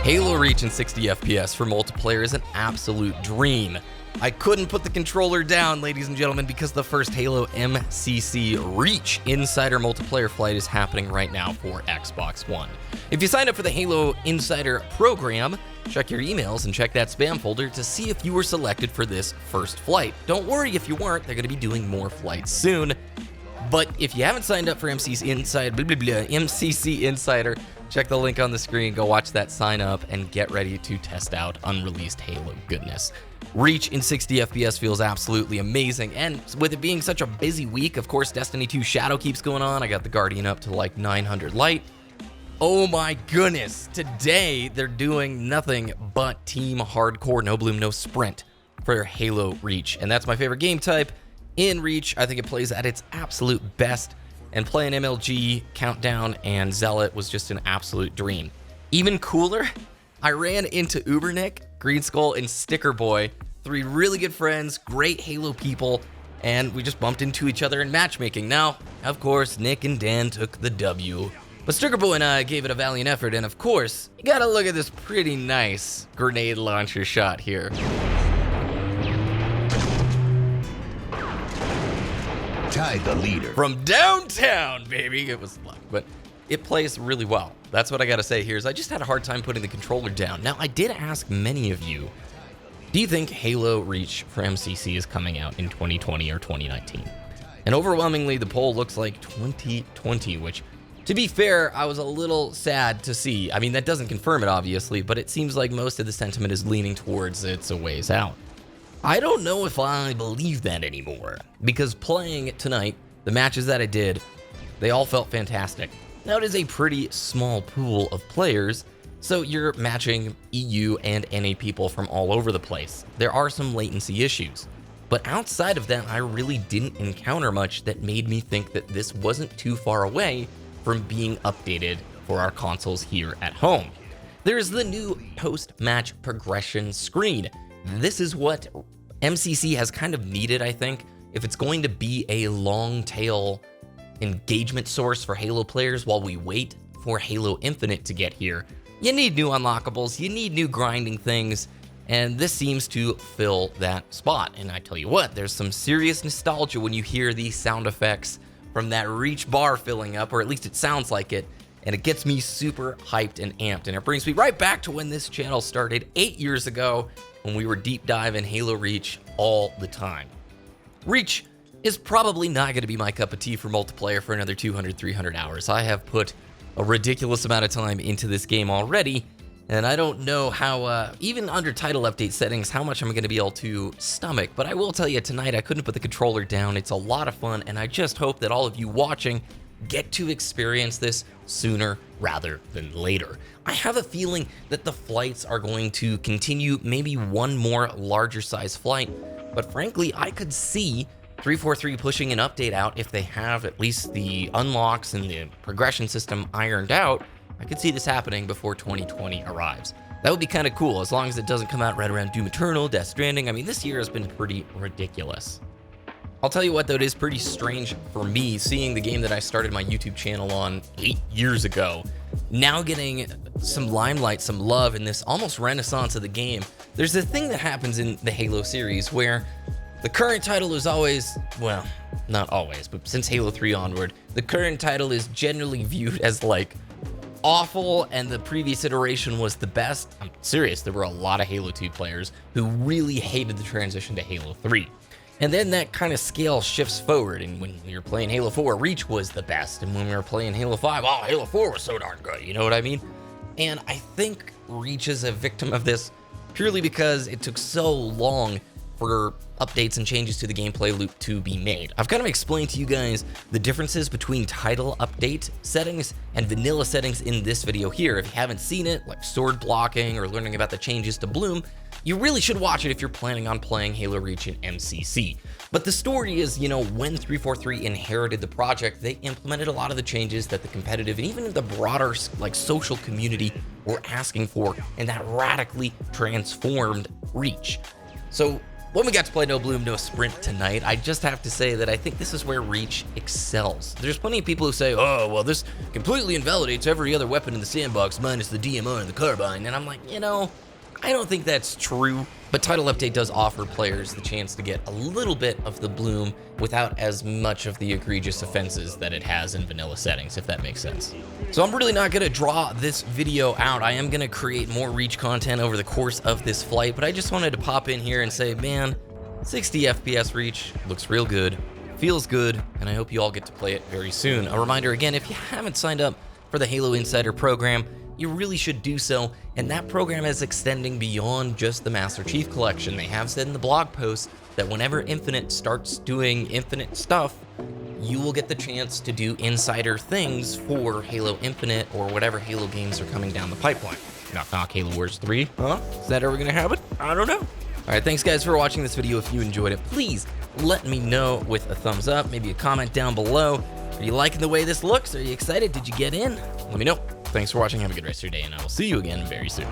Halo Reach in 60 FPS for multiplayer is an absolute dream. I couldn't put the controller down, ladies and gentlemen, because the first Halo MCC Reach Insider multiplayer flight is happening right now for Xbox One. If you signed up for the Halo Insider program, check your emails and check that spam folder to see if you were selected for this first flight. Don't worry if you weren't, they're going to be doing more flights soon. But if you haven't signed up for MCC Insider, check the link on the screen, go watch that sign up, and get ready to test out unreleased Halo goodness. Reach in 60 FPS feels absolutely amazing, and with it being such a busy week, of course, Destiny 2 Shadow keeps going on. I got the Guardian up to like 900 light. Oh my goodness, today they're doing nothing but team hardcore, no bloom, no sprint for Halo Reach, and that's my favorite game type. In Reach, I think it plays at its absolute best, and playing MLG, Countdown, and Zealot was just an absolute dream. Even cooler, I ran into Ubernick, Green Skull, and Sticker Boy, 3 really good friends, great Halo people, and we just bumped into each other in matchmaking. Now, of course, Nick and Dan took the W, but Sticker Boy and I gave it a valiant effort, and of course, you gotta look at this pretty nice grenade launcher shot here. Tied the leader. From downtown, baby. It was luck, but it plays really well. That's what I gotta say here is I just had a hard time putting the controller down. Now, I did ask many of you, do you think Halo Reach for MCC is coming out in 2020 or 2019? And overwhelmingly, the poll looks like 2020, which, to be fair, I was a little sad to see. I mean, that doesn't confirm it, obviously, but it seems like most of the sentiment is leaning towards it's a ways out. I don't know if I believe that anymore, because playing it tonight, the matches that I did, they all felt fantastic. Now, it is a pretty small pool of players, so you're matching EU and NA people from all over the place. There are some latency issues, but outside of that, I really didn't encounter much that made me think that this wasn't too far away from being updated for our consoles here at home. There's the new post-match progression screen. This is what MCC has kind of needed, I think. If it's going to be a long tail engagement source for Halo players while we wait for Halo Infinite to get here, you need new unlockables, you need new grinding things, and this seems to fill that spot. And I tell you what, there's some serious nostalgia when you hear these sound effects from that Reach bar filling up, or at least it sounds like it, and it gets me super hyped and amped, and it brings me right back to when this channel started 8 years ago, when we were deep diving Halo Reach all the time. Reach is probably not going to be my cup of tea for multiplayer for another 200, 300 hours. I have put a ridiculous amount of time into this game already, and I don't know how, even under title update settings, how much I'm going to be able to stomach, but I will tell you tonight, I couldn't put the controller down. It's a lot of fun, and I just hope that all of you watching get to experience this sooner rather than later. I have a feeling that the flights are going to continue, maybe one more larger size flight, but frankly, I could see 343 pushing an update out if they have at least the unlocks and the progression system ironed out. I could see this happening before 2020 arrives. That would be kind of cool, as long as it doesn't come out right around Doom Eternal, Death Stranding. I mean, this year has been pretty ridiculous. I'll tell you what, though, it is pretty strange for me seeing the game that I started my YouTube channel on 8 years ago, now getting some limelight, some love in this almost renaissance of the game. There's a thing that happens in the Halo series where the current title is always, well, not always, but since Halo 3 onward, the current title is generally viewed as like awful, and the previous iteration was the best. I'm serious, there were a lot of Halo 2 players who really hated the transition to Halo 3. And then that kind of scale shifts forward, and when you're playing Halo 4, Reach was the best, and when we were playing Halo 5, oh, Halo 4 was so darn good, you know what I mean? And I think Reach is a victim of this purely because it took so long for updates and changes to the gameplay loop to be made. I've kind of explained to you guys the differences between title update settings and vanilla settings in this video here. If you haven't seen it, like sword blocking or learning about the changes to Bloom, you really should watch it if you're planning on playing Halo Reach in MCC. But the story is, you know, when 343 inherited the project, they implemented a lot of the changes that the competitive and even the broader like social community were asking for, and that radically transformed Reach. So When we got to play No Bloom, No Sprint tonight, I just have to say that I think this is where Reach excels. There's plenty of people who say, oh, well, this completely invalidates every other weapon in the sandbox minus the DMR and the carbine. And I'm like, you know, I don't think that's true. But Title Update does offer players the chance to get a little bit of the bloom without as much of the egregious offenses that it has in vanilla settings, if that makes sense. So I'm really not going to draw this video out. I am going to create more Reach content over the course of this flight, but I just wanted to pop in here and say, man, 60 FPS Reach looks real good, feels good, and I hope you all get to play it very soon. A reminder again, if you haven't signed up for the Halo Insider program, you really should do so, and that program is extending beyond just the Master Chief Collection. They have said in the blog post that whenever Infinite starts doing Infinite stuff, you will get the chance to do insider things for Halo Infinite or whatever Halo games are coming down the pipeline. Knock knock, Halo Wars 3, huh? Is that ever gonna happen? I don't know. All right, thanks guys for watching this video. If you enjoyed it, please let me know with a thumbs up, maybe a comment down below. Are you liking the way this looks? Are you excited? Did you get in? Let me know. Thanks for watching. Have a good rest of your day, and I will see you again very soon.